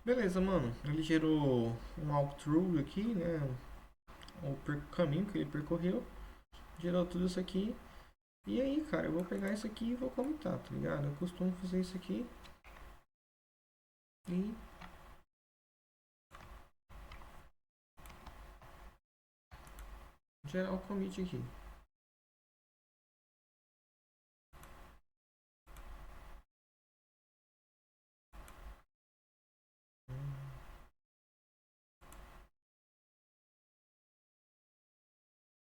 Beleza, mano. Ele gerou um walkthrough aqui, né? O caminho que ele percorreu. Gerou tudo isso aqui. E aí, cara, eu vou pegar isso aqui e vou comentar, tá ligado? Eu costumo fazer isso aqui e gerar o commit aqui.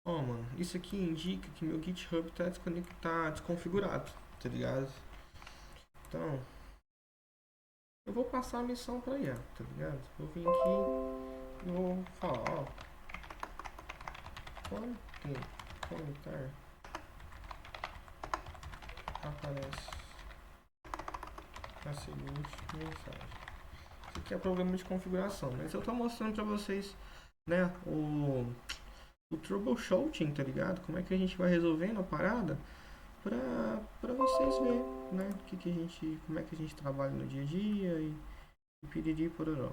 Ó, mano, isso aqui indica que meu GitHub tá desconfigurado, tá ligado? Então, eu vou passar a missão pra IA, tá ligado? Vou vir aqui e vou falar, ó, quando comentar aparece a seguinte mensagem. Isso aqui é problema de configuração, mas eu tô mostrando pra vocês, né, o troubleshooting, tá ligado? Como é que a gente vai resolvendo a parada pra vocês verem, né, como é que a gente trabalha no dia a dia e piriri pororó.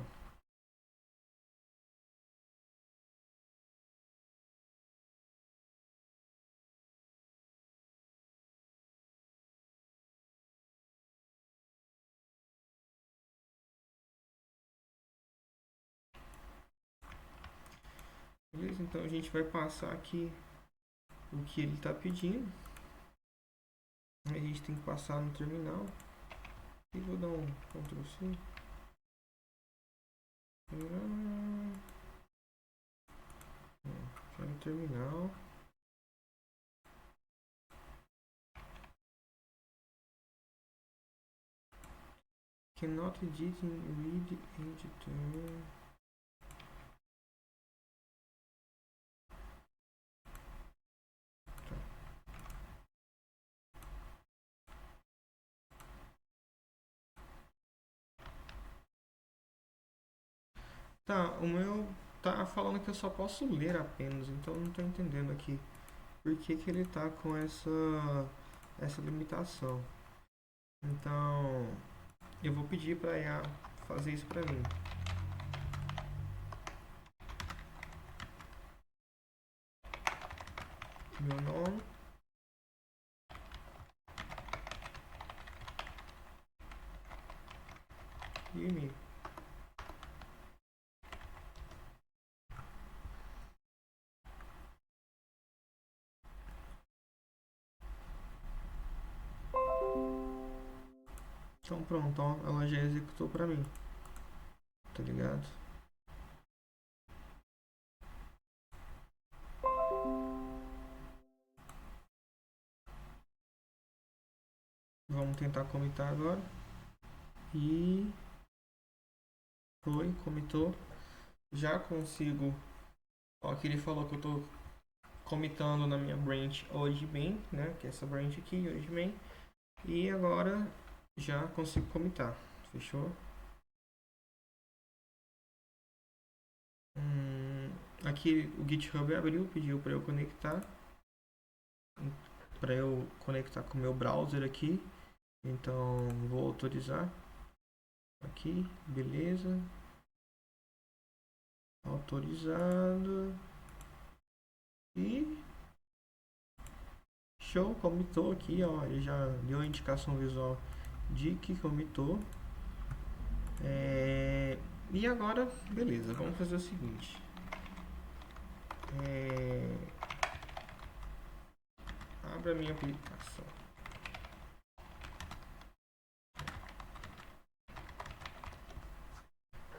Beleza? Então a gente vai passar aqui o que ele está pedindo. A gente tem que passar no terminal. E vou dar um Ctrl C. Já no terminal. Cannot edit in read editor. Tá, o meu tá falando que eu só posso ler apenas, então eu não tô entendendo aqui por que que ele tá com essa limitação. Então, eu vou pedir para IA fazer isso para mim. Meu nome e e-mail. Então pronto, ó, ela já executou para mim, tá ligado? Vamos tentar comitar agora. E foi, comitou. Já consigo. Ó, aqui ele falou que eu tô comitando na minha branch hoje bem, né? Que é essa branch aqui, hoje bem. E agora já consigo comitar. Fechou? Aqui o GitHub abriu, pediu para eu conectar. Para eu conectar com o meu browser aqui. Então vou autorizar. Aqui, beleza. Autorizado. E show, comitou aqui, ó. Ele já deu a indicação visual de que comitou. E agora, beleza, vamos fazer o seguinte. É, abra a minha aplicação.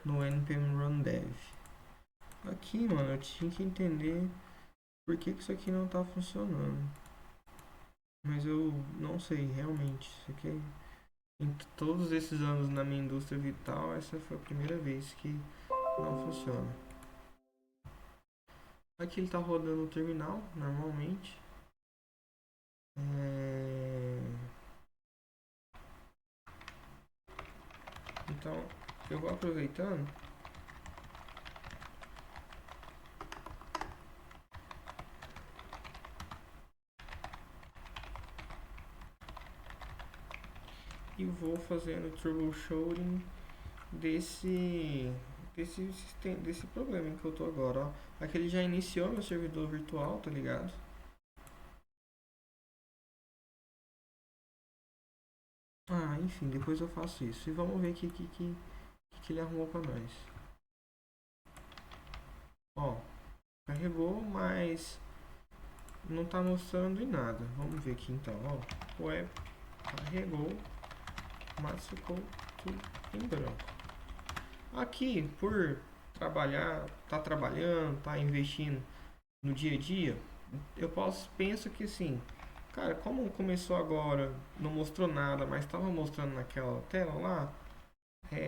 No npm run dev. Aqui, mano, eu tinha que entender por que isso aqui não tá funcionando. Mas eu não sei, realmente. Isso aqui, em todos esses anos na minha indústria vital, essa foi a primeira vez que não funciona. Aqui ele tá rodando o terminal, normalmente. É, Então, eu vou aproveitando. E vou fazendo troubleshooting desse desse problema em que eu tô agora, ó. Aqui ele já iniciou meu servidor virtual, tá ligado? Ah, enfim, depois eu faço isso. E vamos ver o que ele arrumou pra nós. Ó, carregou, mas não tá mostrando em nada. Vamos ver aqui então, ó. O app carregou, mas ficou tudo em branco. Aqui, por tá trabalhando, tá investindo no dia a dia, penso que assim, cara, como começou agora, não mostrou nada, mas estava mostrando naquela tela lá,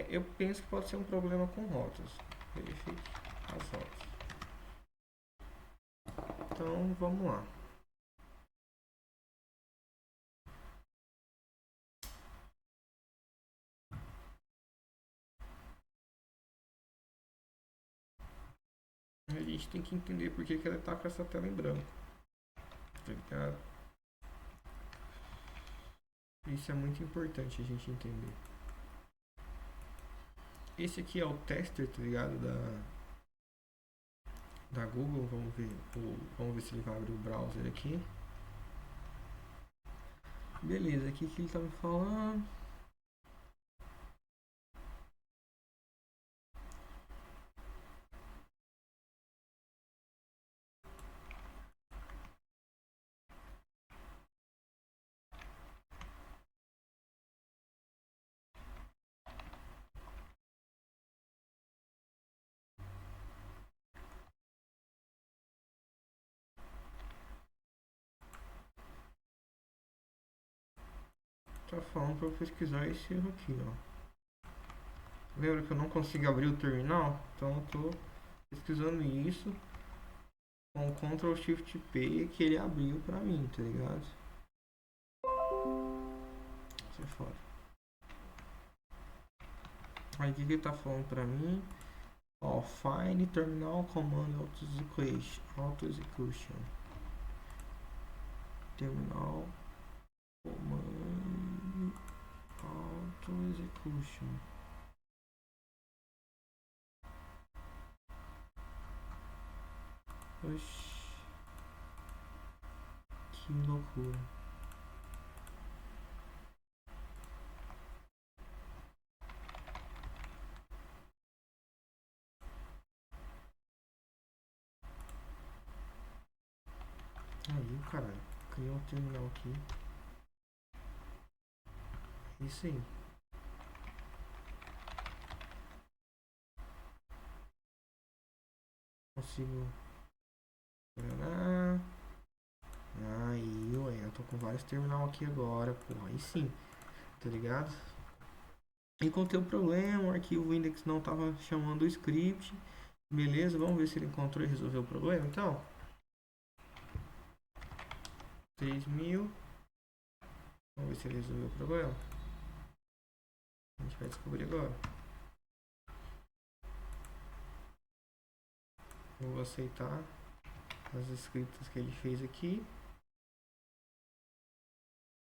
eu penso que pode ser um problema com rotas. Verifique as rotas. Então, vamos lá. A gente tem que entender por que ela tá com essa tela em branco. Tá ligado? Isso é muito importante a gente entender. Esse aqui é o tester, tá ligado? Da Google. Vamos ver se ele vai abrir o browser aqui. Beleza, aqui que ele tá me falando. Tá falando pra eu pesquisar esse erro aqui, ó. Lembra que eu não consigo abrir o terminal? Então eu tô pesquisando isso com Ctrl Shift P que ele abriu pra mim, tá ligado? Sai fora. Aí o que ele tá falando pra mim? Ó, Find Terminal Command Auto Execution. Terminal Command Auto Execution. Oxi, que loucura. Aí, caralho, criou um terminal aqui. Isso aí. Consigo. Aí, ué, eu tô com vários terminal aqui agora, porra. Aí sim, tá ligado? Encontrei um problema, o arquivo index não tava chamando o script. Beleza, vamos ver se ele encontrou e resolveu o problema então. 3000. Vamos ver se ele resolveu o problema. A gente vai descobrir agora. Vou aceitar as escritas que ele fez aqui.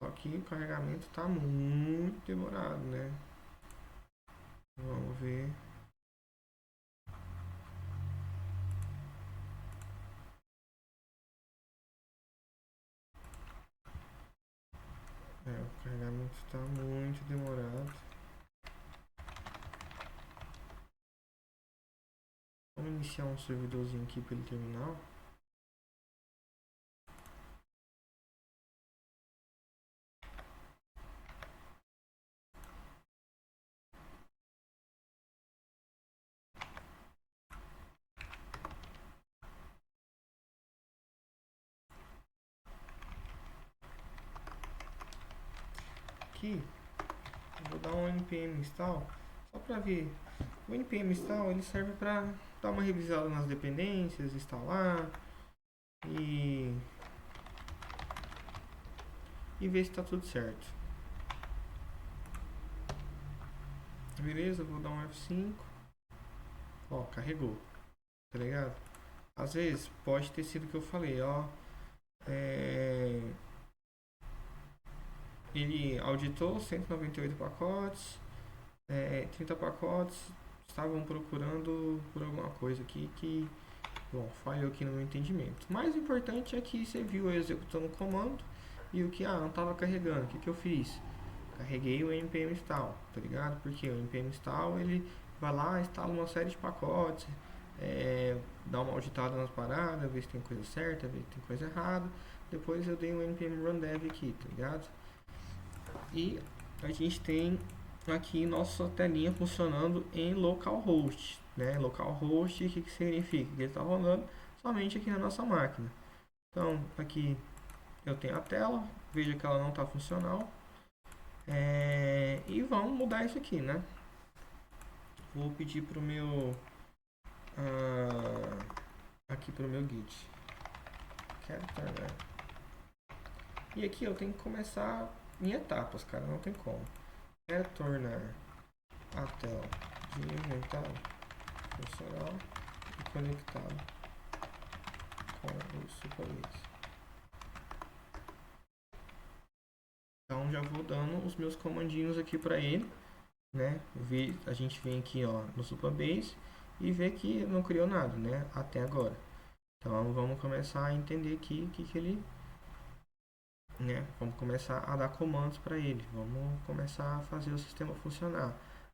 Só que o carregamento tá muito demorado, né? Vamos ver. O carregamento tá muito demorado. Vamos iniciar um servidorzinho aqui pelo terminal. Aqui, eu vou dar um npm install só para ver. O npm install ele serve para dar uma revisada nas dependências, instalar e ver se está tudo certo. Beleza, vou dar um F5. Ó, carregou, tá ligado? Às vezes pode ter sido o que eu falei, ó. Ele auditou 198 pacotes, 30 pacotes estavam procurando por alguma coisa aqui que, bom, falhou aqui no meu entendimento. O mais importante é que você viu eu executando o comando e o que, não estava carregando. O que, que eu fiz? Carreguei o npm install, tá ligado? Porque o npm install ele vai lá, instala uma série de pacotes, dá uma auditada nas paradas, ver se tem coisa certa, ver se tem coisa errada. Depois eu dei um npm run dev aqui, tá ligado? E a gente tem aqui nossa telinha funcionando em localhost, né? Localhost, o que, que significa? Que ele está rodando somente aqui na nossa máquina. Então, aqui eu tenho a tela, veja que ela não está funcional. E vamos mudar isso aqui, né? Vou pedir para o meu aqui para o meu git character. E aqui eu tenho que começar em etapas, cara, não tem como. Retornar a tela de inventário funcional e conectado com o Supabase. Então já vou dando os meus comandinhos aqui para ele, né? A gente vem aqui, ó, no Supabase e vê que não criou nada, né? Até agora. Então vamos começar a entender aqui o que ele, né? Vamos começar a dar comandos para ele. Vamos começar a fazer o sistema funcionar.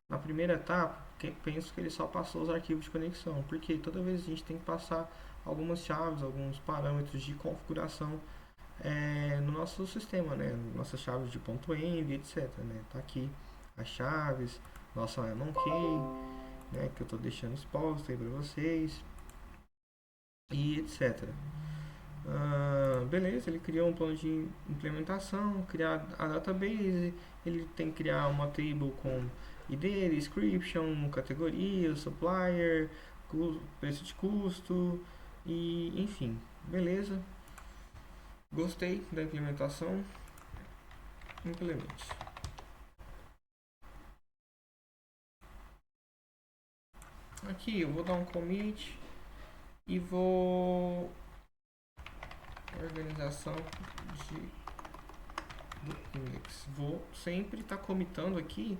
Na primeira etapa, penso que ele só passou os arquivos de conexão, porque toda vez a gente tem que passar algumas chaves, alguns parâmetros de configuração no nosso sistema, né? Nossas chaves de .env, etc. Né? Tá aqui as chaves, nossa Anon Key, né? Que eu estou deixando exposto aí para vocês e etc. Beleza, ele criou um plano de implementação, criar a database, ele tem que criar uma table com ID, description, categoria, supplier, preço de custo e enfim, beleza. Gostei da implementação, implemente. Aqui eu vou dar um commit e vou organização do index. Vou sempre estar comitando aqui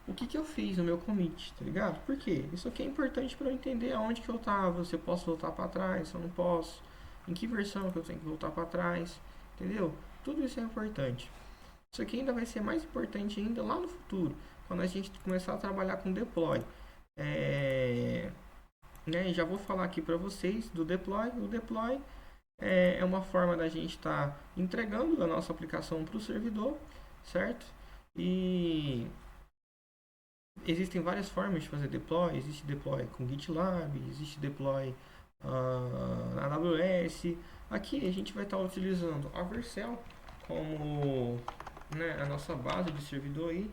o que eu fiz no meu commit, tá ligado? Por quê? Isso aqui é importante para eu entender aonde que eu tava, se eu posso voltar para trás, se eu não posso, em que versão que eu tenho que voltar para trás, entendeu? Tudo isso é importante. Isso aqui ainda vai ser mais importante ainda lá no futuro, quando a gente começar a trabalhar com deploy. Né, já vou falar aqui para vocês do deploy. O deploy é uma forma da gente estar entregando a nossa aplicação para o servidor, certo? E existem várias formas de fazer deploy. Existe deploy com GitLab, existe deploy na AWS. Aqui a gente vai estar utilizando a Vercel como, né, a nossa base de servidor aí.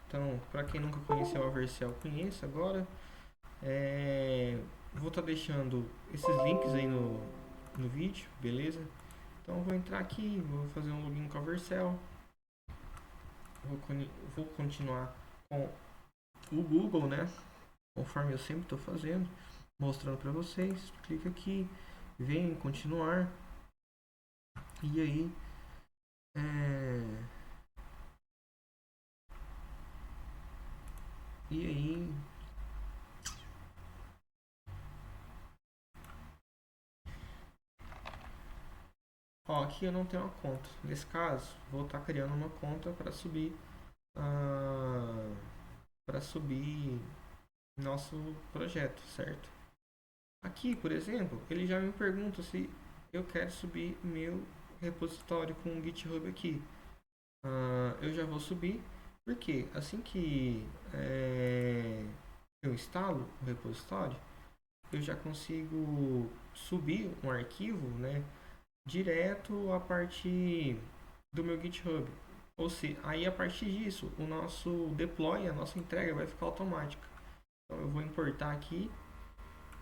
Então, para quem nunca conheceu a Vercel, conheça agora. Vou estar deixando esses links aí no vídeo, beleza? Então eu vou entrar aqui, vou fazer um login com a Vercel. Vou continuar com o Google, né? Conforme eu sempre estou fazendo, mostrando para vocês. Clica aqui, vem em continuar. E aí, e aí, ó, aqui eu não tenho uma conta. Nesse caso, vou estar criando uma conta para subir nosso projeto, certo? Aqui, por exemplo, ele já me pergunta se eu quero subir meu repositório com o GitHub aqui. Eu já vou subir, porque assim que eu instalo o repositório, eu já consigo subir um arquivo, né, direto a partir do meu GitHub. Ou seja, aí a partir disso, o nosso deploy, a nossa entrega vai ficar automática. Então eu vou importar aqui,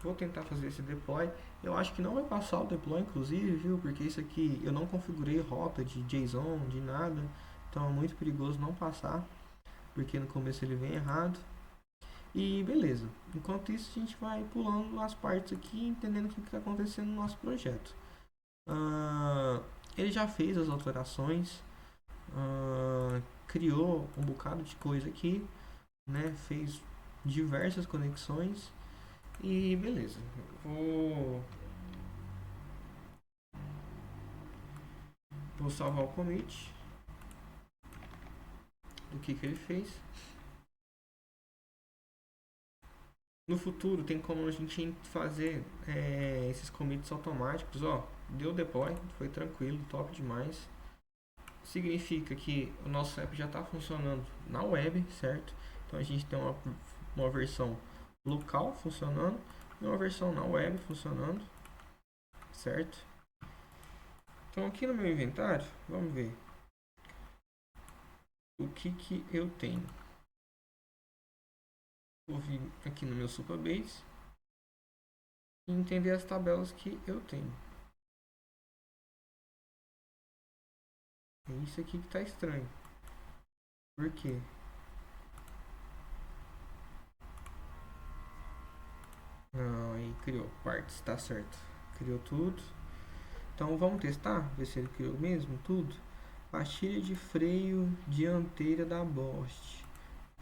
vou tentar fazer esse deploy. Eu acho que não vai passar o deploy, inclusive, viu? Porque isso aqui eu não configurei rota de JSON, de nada. Então é muito perigoso não passar, porque no começo ele vem errado. E beleza. Enquanto isso, a gente vai pulando as partes aqui, entendendo o que está acontecendo no nosso projeto. Ele já fez as alterações, criou um bocado de coisa aqui. né? Fez diversas conexões e beleza. Vou salvar o commit do que ele fez. No futuro tem como a gente fazer esses commits automáticos. Ó, deu deploy, foi tranquilo, top demais. Significa que o nosso app já está funcionando na web, certo? Então a gente tem uma versão local funcionando e uma versão na web funcionando, certo? Então aqui no meu inventário, vamos ver o que eu tenho. Vou vir aqui no meu Supabase e entender as tabelas que eu tenho. É isso aqui que está estranho. Por quê? Não, aí criou partes, tá certo. Criou tudo. Então vamos testar, ver se ele criou mesmo tudo. Pastilha de freio dianteira da Bosch.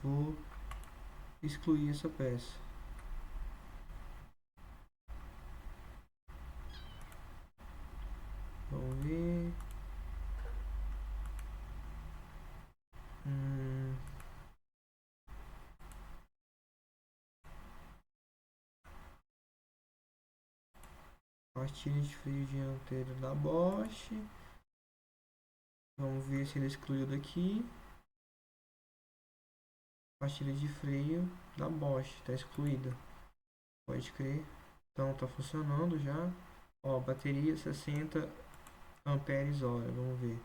Vou excluir essa peça. Vamos ver. Pastilha de freio dianteira da Bosch. Vamos ver se ele excluiu daqui. Pastilha de freio da Bosch, está excluída. Pode crer. Então tá funcionando já. Ó, bateria 60 amperes hora. Vamos ver.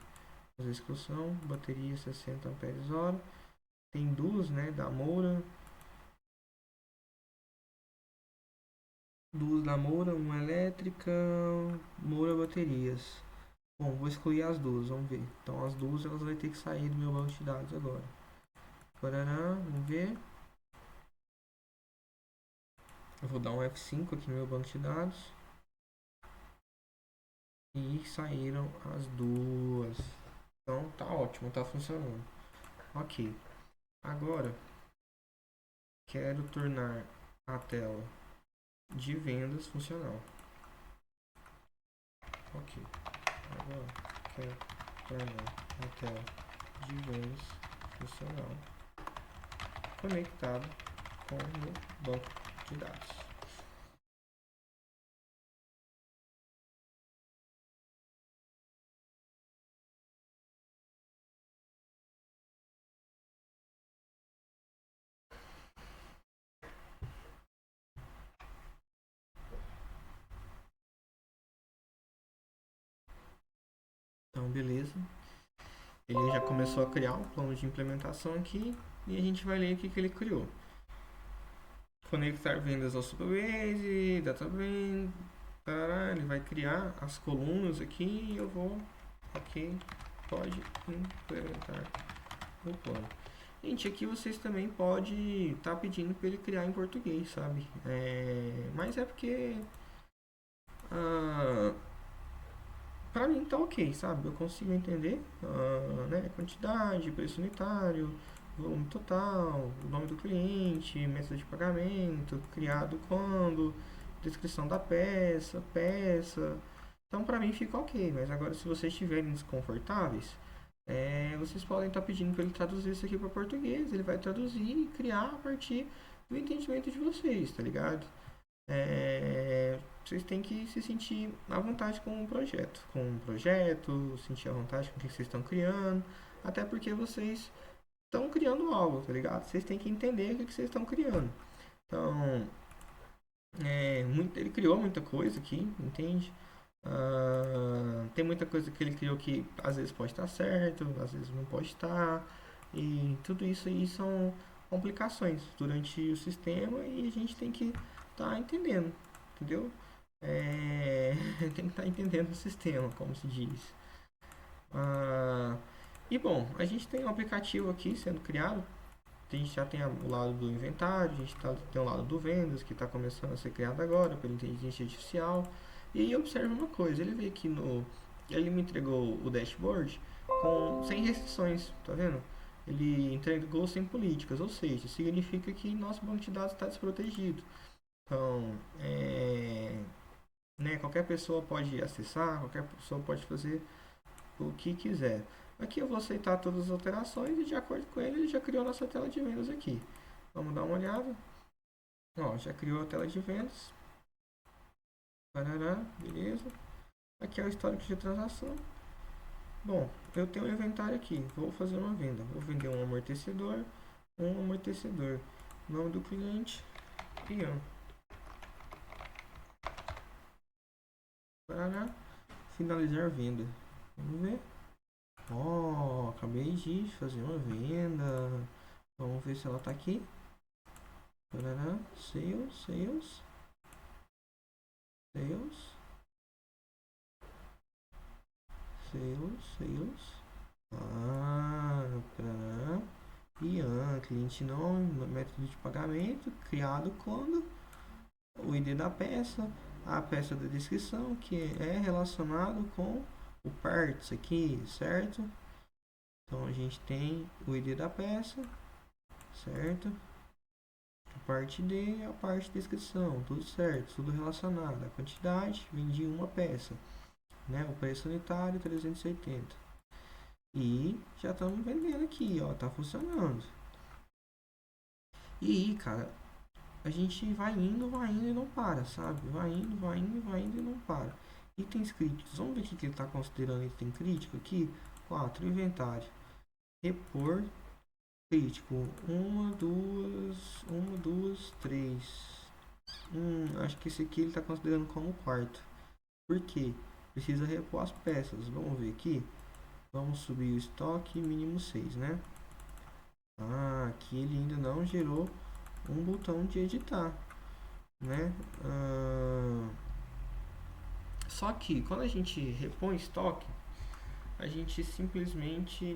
Fazer exclusão. Bateria 60 amperes hora. Tem duas, né? Da Moura. Duas da Moura, uma elétrica. Moura baterias. Bom, vou excluir as duas, vamos ver. Então as duas elas vão ter que sair do meu banco de dados agora. Parará, vamos ver. Eu vou dar um F5 aqui no meu banco de dados. E saíram as duas. Então tá ótimo, tá funcionando. Ok. Agora quero tornar a tela de vendas funcional. Ok. Agora quero tornar a tela de vendas funcional conectado com o meu banco de dados. Então, beleza. Ele já começou a criar um plano de implementação aqui e a gente vai ler o que ele criou. Conectar vendas ao Supabase, Database, tarará, ele vai criar as colunas aqui e eu vou, ok, pode implementar o plano. Gente, aqui vocês também podem estar pedindo para ele criar em português, sabe? Mas é porque pra mim tá ok, sabe? Eu consigo entender, né? Quantidade, preço unitário, volume total, o nome do cliente, método de pagamento, criado quando, descrição da peça. Então pra mim fica ok, mas agora se vocês estiverem desconfortáveis, vocês podem estar pedindo para ele traduzir isso aqui para português, ele vai traduzir e criar a partir do entendimento de vocês, tá ligado? Vocês têm que se sentir à vontade com o projeto, sentir à vontade com o que vocês estão criando, até porque vocês estão criando algo, tá ligado? Vocês têm que entender o que vocês estão criando. Então, ele criou muita coisa aqui, entende? Tem muita coisa que ele criou que às vezes pode estar certo, às vezes não pode estar, e tudo isso aí são complicações durante o sistema e a gente tem que estar entendendo, entendeu? Tem que estar entendendo o sistema, como se diz. E bom, a gente tem um aplicativo aqui sendo criado. A gente já tem o lado do inventário, a gente tem o lado do vendas, que está começando a ser criado agora pela inteligência artificial. E observe uma coisa, ele veio aqui no. Ele me entregou o dashboard com sem restrições, tá vendo? ele entregou sem políticas, ou seja, significa que nosso banco de dados está desprotegido. Então, né, qualquer pessoa pode acessar, qualquer pessoa pode fazer o que quiser. Aqui eu vou aceitar todas as alterações e de acordo com ele já criou nossa tela de vendas aqui. Vamos dar uma olhada. Ó, já criou a tela de vendas. Parará, beleza. Aqui é o histórico de transação. Bom, eu tenho um inventário aqui. Vou fazer uma venda. Vou vender um amortecedor. Um amortecedor. Nome do cliente. Ian. Parará. Finalizar a venda. Vamos ver. Ó, acabei de fazer uma venda. Vamos ver se ela tá aqui. Parará. Sales, sales. Sales. Sales. Parará. Ian, cliente nome, método de pagamento, criado quando o ID da peça, a peça da descrição, que é relacionado com o parts aqui, certo? Então a gente tem o ID da peça, certo? A parte D, a parte de descrição, tudo certo, tudo relacionado. A quantidade, vendi uma peça, né? O preço unitário 380. E já estamos vendendo aqui, ó, tá funcionando. E cara, a gente vai indo e não para, sabe? Vai indo e não para. Itens críticos, vamos ver o que ele está considerando item crítico aqui. 4, inventário. Repor crítico. Uma, duas, três. Acho que esse aqui ele está considerando como quarto. Por quê? Precisa repor as peças. Vamos ver aqui. Vamos subir o estoque mínimo 6, né? Aqui ele ainda não gerou um botão de editar, né? Só que quando a gente repõe estoque, a gente simplesmente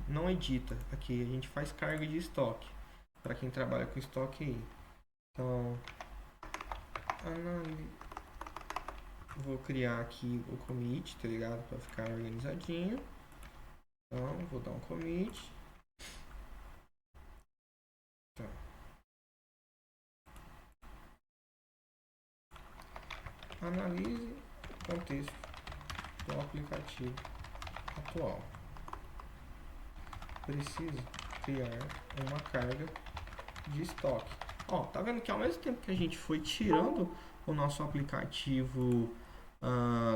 não edita aqui, a gente faz carga de estoque para quem trabalha com estoque aí. Então, vou criar aqui o commit, tá ligado? Para ficar organizadinho. Então, vou dar um commit. Tá. Analise o contexto do aplicativo atual. Preciso criar uma carga de estoque. Ó, tá vendo que ao mesmo tempo que a gente foi tirando o nosso aplicativo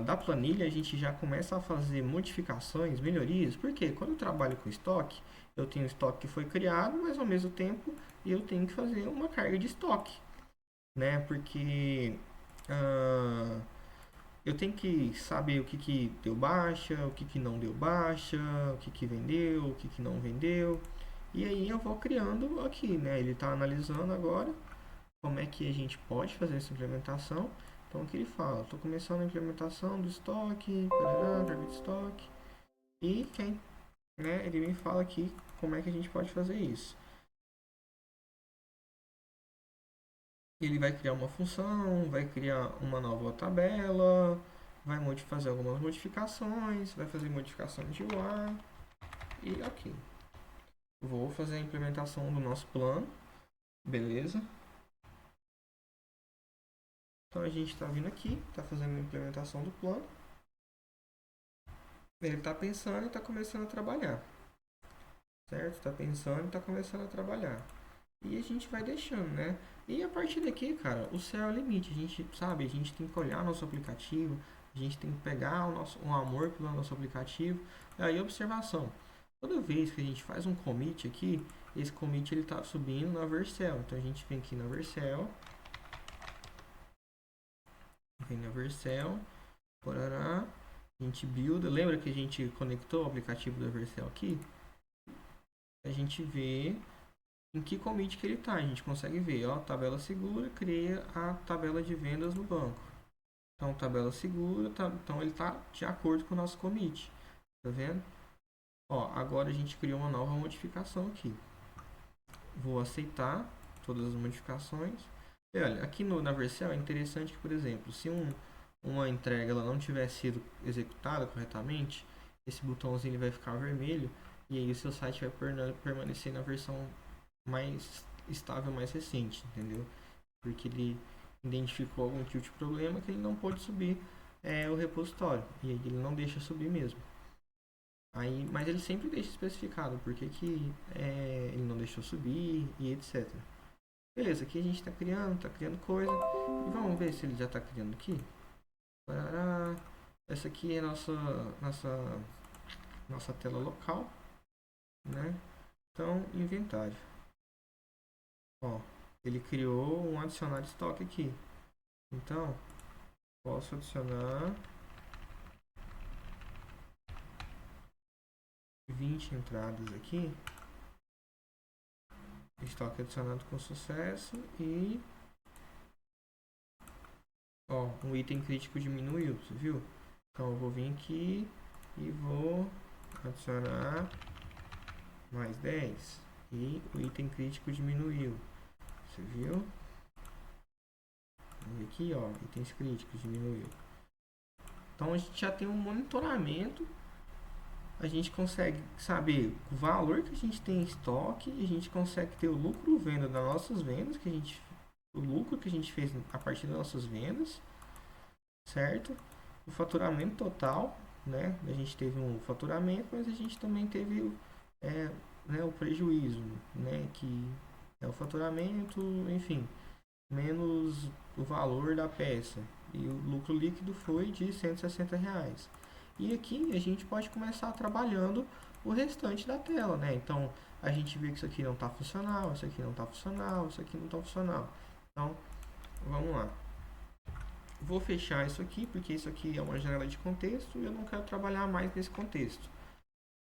da planilha, a gente já começa a fazer modificações, melhorias. Porque quando eu trabalho com estoque, eu tenho estoque que foi criado, mas ao mesmo tempo eu tenho que fazer uma carga de estoque, né? Porque eu tenho que saber o que deu baixa, o que não deu baixa, o que vendeu, o que não vendeu. E aí eu vou criando aqui, né? Ele está analisando agora como é que a gente pode fazer essa implementação. Então aqui ele fala, estou começando a implementação do estoque, carga de estoque. E né, ele me fala aqui como é que a gente pode fazer isso. Ele vai criar uma função, vai criar uma nova tabela, vai fazer algumas modificações, vai fazer modificação de UR e ok. Vou fazer a implementação do nosso plano, beleza? Então a gente está vindo aqui, está fazendo a implementação do plano. Ele está pensando e está começando a trabalhar, certo? Está pensando e está começando a trabalhar. E a gente vai deixando, né? E a partir daqui, cara, o céu é o limite. A gente sabe, a gente tem que olhar nosso aplicativo, a gente tem que pegar um amor pelo nosso aplicativo. Aí, observação: toda vez que a gente faz um commit aqui, esse commit ele tá subindo na Vercel. Então a gente vem aqui na Vercel, porará, a gente builda. Lembra que a gente conectou o aplicativo da Vercel aqui? A gente vê em que commit que ele está. A gente consegue ver, ó, tabela segura, cria a tabela de vendas no banco. Então, tabela segura, então ele está de acordo com o nosso commit. Tá vendo? Ó, agora a gente criou uma nova modificação aqui. Vou aceitar todas as modificações. E olha, aqui na Vercel é interessante que, por exemplo, se uma entrega ela não tiver sido executada corretamente, esse botãozinho ele vai ficar vermelho E aí o seu site vai permanecer na versão mais estável, mais recente, entendeu? Porque ele identificou algum tipo de problema que ele não pode subir o repositório. E aí ele não deixa subir mesmo. Aí, mas ele sempre deixa especificado porque que ele não deixou subir e etc. Beleza, aqui a gente está criando coisa. E vamos ver se ele já está criando aqui. Parará. Essa aqui é a nossa tela local, né? Então, inventário. Ó, ele criou um adicionar estoque aqui. Então, posso adicionar 20 entradas aqui. Estoque adicionado com sucesso e ó, um item crítico diminuiu, você viu? Então eu vou vir aqui e vou adicionar mais 10 e o item crítico diminuiu, você viu? Vamos ver aqui, ó, itens críticos diminuiu. Então a gente já tem um monitoramento, a gente consegue saber o valor que a gente tem em estoque, a gente consegue ter o lucro venda das nossas vendas, o lucro que a gente fez a partir das nossas vendas, certo? O faturamento total, né? A gente teve um faturamento, mas a gente também teve o prejuízo, né? Que é o faturamento, enfim, menos o valor da peça. E o lucro líquido foi de R$ 160. E aqui a gente pode começar trabalhando o restante da tela, né? Então a gente vê que isso aqui não está funcional, isso aqui não está funcional, isso aqui não está funcional. Então vamos lá. Vou fechar isso aqui, porque isso aqui é uma janela de contexto e eu não quero trabalhar mais nesse contexto.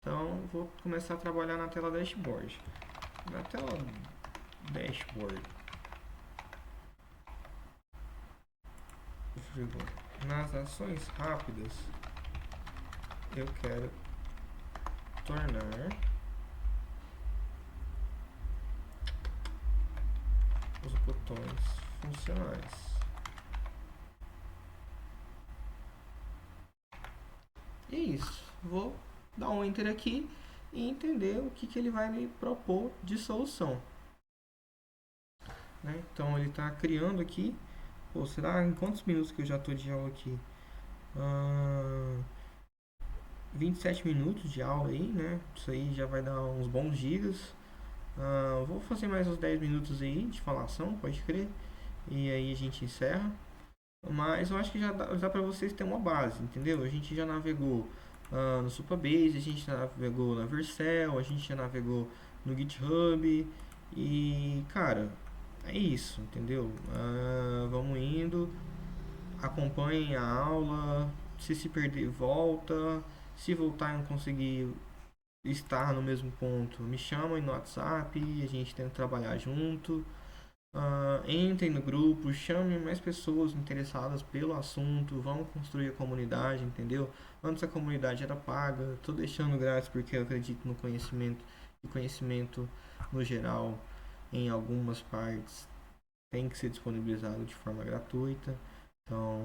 Então, vou começar a trabalhar na tela dashboard. Na tela dashboard, nas ações rápidas, eu quero tornar os botões funcionais. E é isso. Vou dar um enter aqui e entender o que ele vai me propor de solução. Né? Então ele está criando aqui. Pô, será em quantos minutos que eu já estou de aula aqui? 27 minutos de aula aí, né? Isso aí já vai dar uns bons gigas. Vou fazer mais uns 10 minutos aí de falação, pode crer. E aí a gente encerra. Mas eu acho que já dá para vocês terem uma base, entendeu? A gente já navegou no Supabase, a gente já navegou na Vercel, a gente já navegou no GitHub. E, cara, é isso, entendeu? Vamos indo, acompanhem a aula. Se perder, volta. Se voltar e não conseguir estar no mesmo ponto, me chamem no WhatsApp, a gente tenta trabalhar junto. Entrem no grupo, chamem mais pessoas interessadas pelo assunto, vamos construir a comunidade, entendeu? Antes a comunidade era paga, tô deixando grátis porque eu acredito no conhecimento e conhecimento no geral, em algumas partes, tem que ser disponibilizado de forma gratuita, então,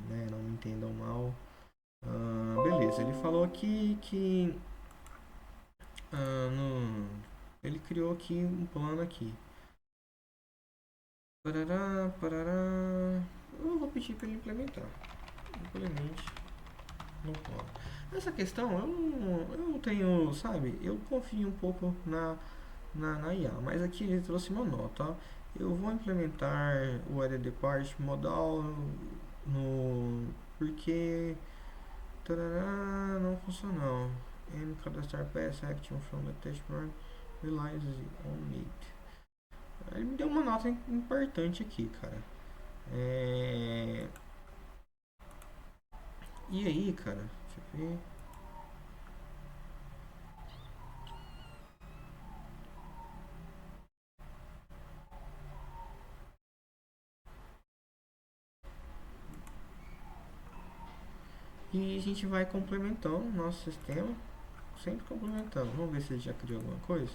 né, não me entendam mal. Beleza, ele falou aqui que ele criou aqui um plano aqui. Parará, parará. Eu vou pedir para ele implementar. Implemente no plano. Essa questão eu não tenho, sabe? Eu confio um pouco na IA, mas aqui ele trouxe uma nota. Ó. Eu vou implementar o added part modal no porque tarará, não funcionou. And cadastrar pass action from the dashboard relies on it. Ele me deu uma nota importante aqui, cara. E aí, cara? Deixa eu ver. E a gente vai complementando o nosso sistema. Sempre complementando. Vamos ver se ele já criou alguma coisa.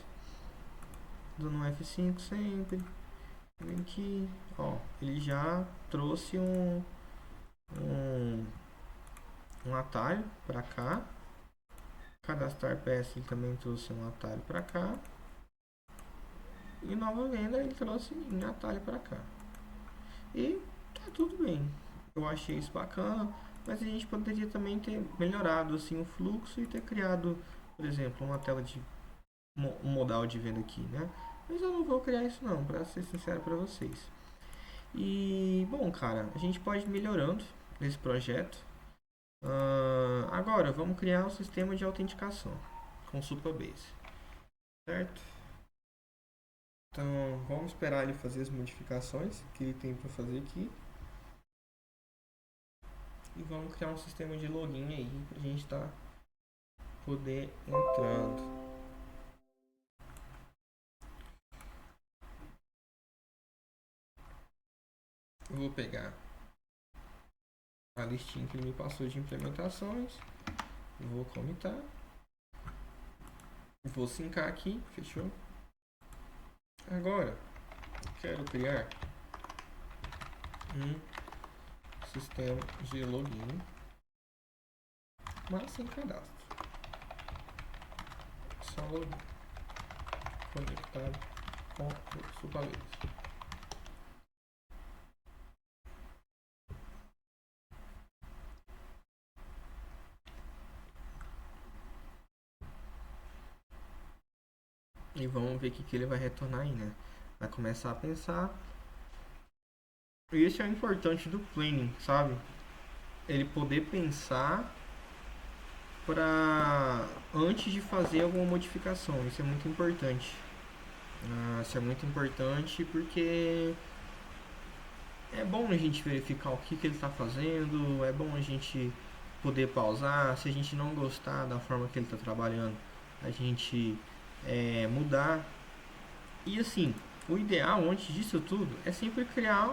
Dando um F5 sempre. Vem aqui. Ó, ele já trouxe um atalho pra cá. Cadastrar peça, ele também trouxe um atalho para cá. E nova venda, ele trouxe um atalho para cá. E tá tudo bem. Eu achei isso bacana, mas a gente poderia também ter melhorado assim o fluxo e ter criado, por exemplo, uma tela de um modal de venda aqui, né? Mas eu não vou criar isso não, para ser sincero para vocês. E bom, cara, a gente pode ir melhorando nesse projeto. Agora vamos criar um sistema de autenticação com Supabase, certo? Então vamos esperar ele fazer as modificações que ele tem para fazer aqui. E vamos criar um sistema de login aí pra gente poder entrando. Eu vou pegar a listinha que ele me passou de implementações, vou comitar, vou sincar aqui, fechou? Agora quero criar um sistema de login, mas sem cadastro, só login conectado com o Supabase. E vamos ver o que ele vai retornar aí, né? Vai começar a pensar. E esse é o importante do planning, sabe? Ele poder pensar para antes de fazer alguma modificação. Isso é muito importante. Isso é muito importante porque é bom a gente verificar o que ele está fazendo, é bom a gente poder pausar. Se a gente não gostar da forma que ele está trabalhando, a gente mudar. E assim, o ideal antes disso tudo é sempre criar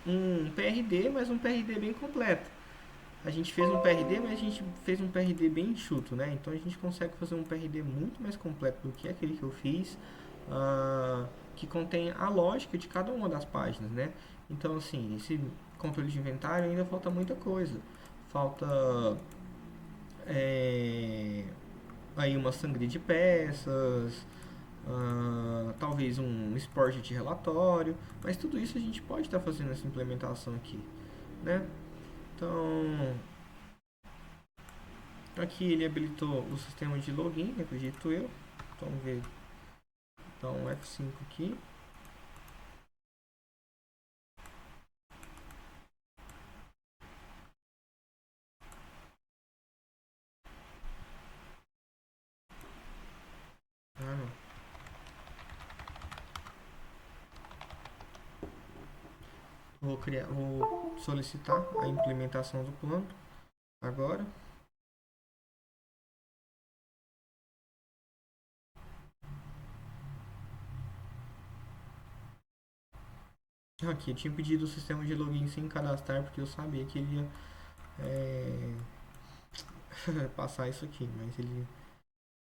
um PRD, mas um PRD bem completo. A gente fez um PRD, mas a gente fez um PRD bem enxuto, né? Então a gente consegue fazer um PRD muito mais completo do que aquele que eu fiz, que contém a lógica de cada uma das páginas, né? Então, assim, esse controle de inventário ainda falta muita coisa. Falta aí uma sangria de peças, talvez um export de relatório, mas tudo isso a gente pode estar fazendo essa implementação aqui, né? Então, aqui ele habilitou o sistema de login, acredito eu. Então, vamos ver. Então, F5 aqui. Não. Vou solicitar a implementação do plano agora. Aqui, eu tinha pedido o sistema de login sem cadastrar porque eu sabia que ele ia passar isso aqui, mas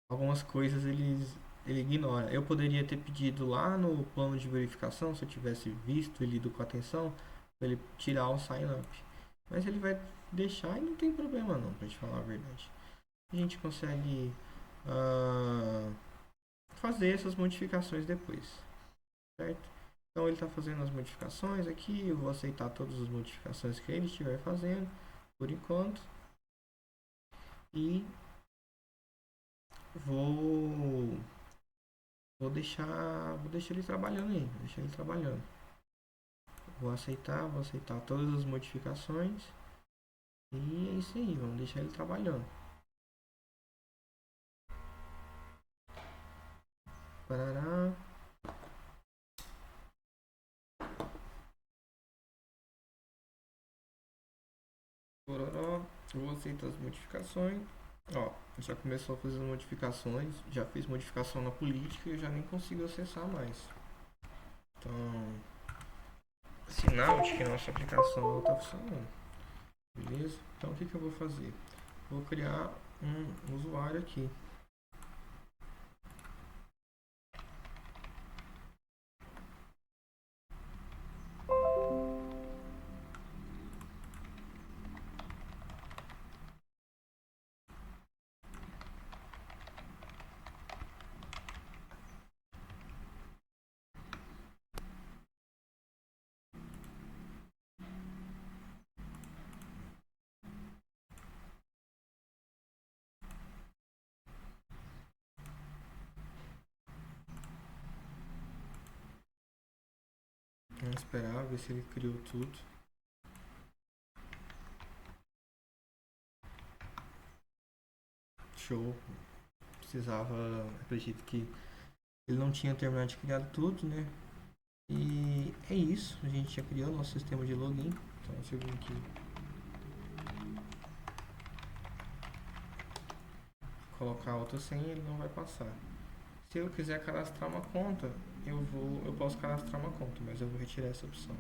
algumas coisas ele ignora. Eu poderia ter pedido lá no plano de verificação, se eu tivesse visto e lido com atenção, para ele tirar o sign up. Mas ele vai deixar e não tem problema não, pra te falar a verdade. A gente consegue fazer essas modificações depois, certo? Então ele está fazendo as modificações aqui, eu vou aceitar todas as modificações que ele estiver fazendo por enquanto e vou vou deixar ele trabalhando aí, vou deixar ele trabalhando. Vou aceitar todas as modificações e é isso aí, vamos deixar ele trabalhando. Parará. Pororó. Eu vou aceitar as modificações. Ó, já começou a fazer as modificações, já fez modificação na política e eu já nem consigo acessar mais. Então, sinal de que nossa aplicação está funcionando. Beleza? Então o que eu vou fazer? Vou criar um usuário aqui. Vamos esperar, ver se ele criou tudo. Show. Precisava, acredito que ele não tinha terminado de criar tudo, né? E é isso, a gente já criou o nosso sistema de login. Então se eu vir aqui colocar outra senha, ele não vai passar. Se eu quiser cadastrar uma conta, eu posso cadastrar uma conta, mas eu vou retirar essa opção.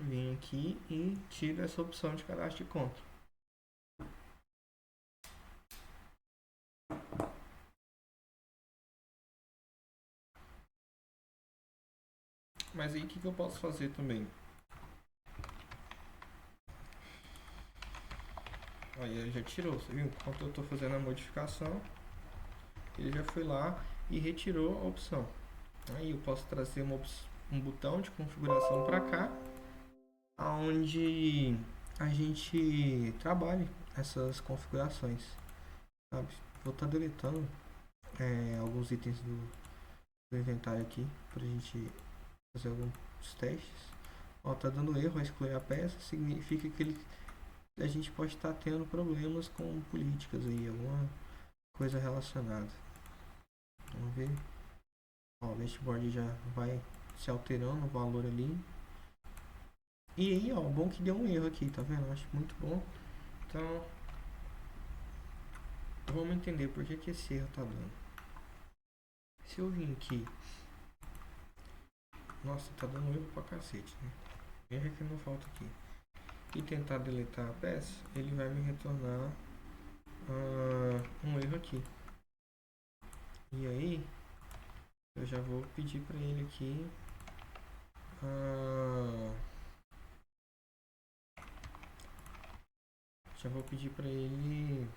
Vim aqui e tiro essa opção de cadastro de conta. Mas aí o que eu posso fazer também? Aí ele já tirou, você viu? Enquanto eu estou fazendo a modificação, ele já foi lá e retirou a opção. Aí eu posso trazer um botão de configuração para cá, onde a gente trabalhe essas configurações, sabe? Vou estar deletando alguns itens do inventário aqui para a gente fazer alguns testes. Ó, tá dando erro a excluir a peça, significa que a gente pode estar tendo problemas com políticas aí, alguma coisa relacionada. Vamos ver. Ó, o dashboard já vai se alterando o valor ali. E aí, ó, bom que deu um erro aqui, tá vendo? Acho muito bom. Então, vamos entender por que esse erro tá dando. Se eu vim aqui, nossa, tá dando erro pra cacete, né? Erro que não falta aqui. E tentar deletar a peça, ele vai me retornar um erro aqui. E aí, eu já vou pedir para ele aqui já vou pedir para ele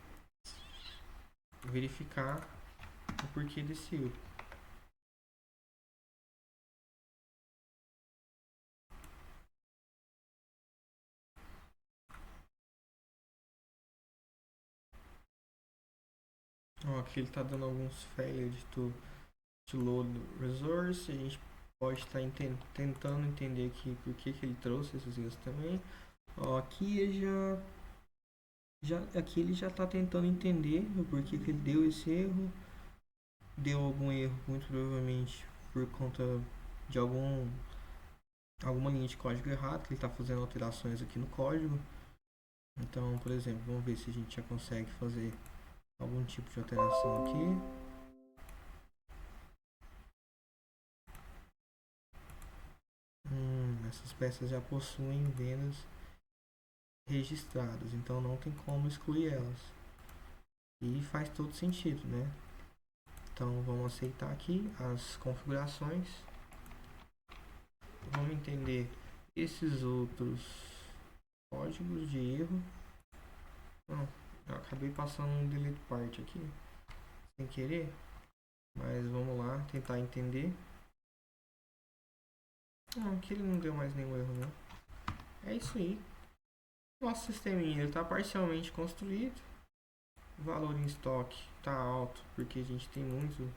verificar o porquê desse erro. Ó, aqui ele está dando alguns failures to load resource. A gente pode estar tentando entender aqui por que ele trouxe esses erros também. Ó, aqui aqui ele já está tentando entender o porquê que ele deu esse erro. Deu algum erro, muito provavelmente por conta de alguma linha de código errado, que ele está fazendo alterações aqui no código. Então, por exemplo, vamos ver se a gente já consegue fazer algum tipo de alteração aqui. Essas peças já possuem vendas registradas, então não tem como excluir elas. E faz todo sentido, né? Então vamos aceitar aqui as configurações. Vamos entender esses outros códigos de erro. Não, eu acabei passando um delete part aqui sem querer, mas vamos lá tentar entender. Não, aqui ele não deu mais nenhum erro, não. É isso aí. Nosso sisteminha está parcialmente construído. O valor em estoque está alto porque a gente tem muito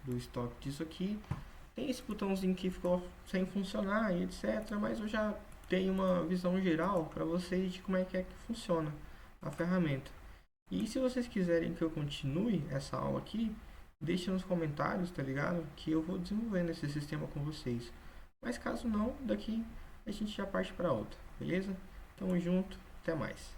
do estoque disso aqui. Tem esse botãozinho que ficou sem funcionar e etc. Mas eu já dei uma visão geral para vocês de como é que funciona a ferramenta. E se vocês quiserem que eu continue essa aula aqui, deixe nos comentários, tá ligado? Que eu vou desenvolvendo esse sistema com vocês. Mas caso não, daqui a gente já parte para outra, beleza? Tamo junto, até mais.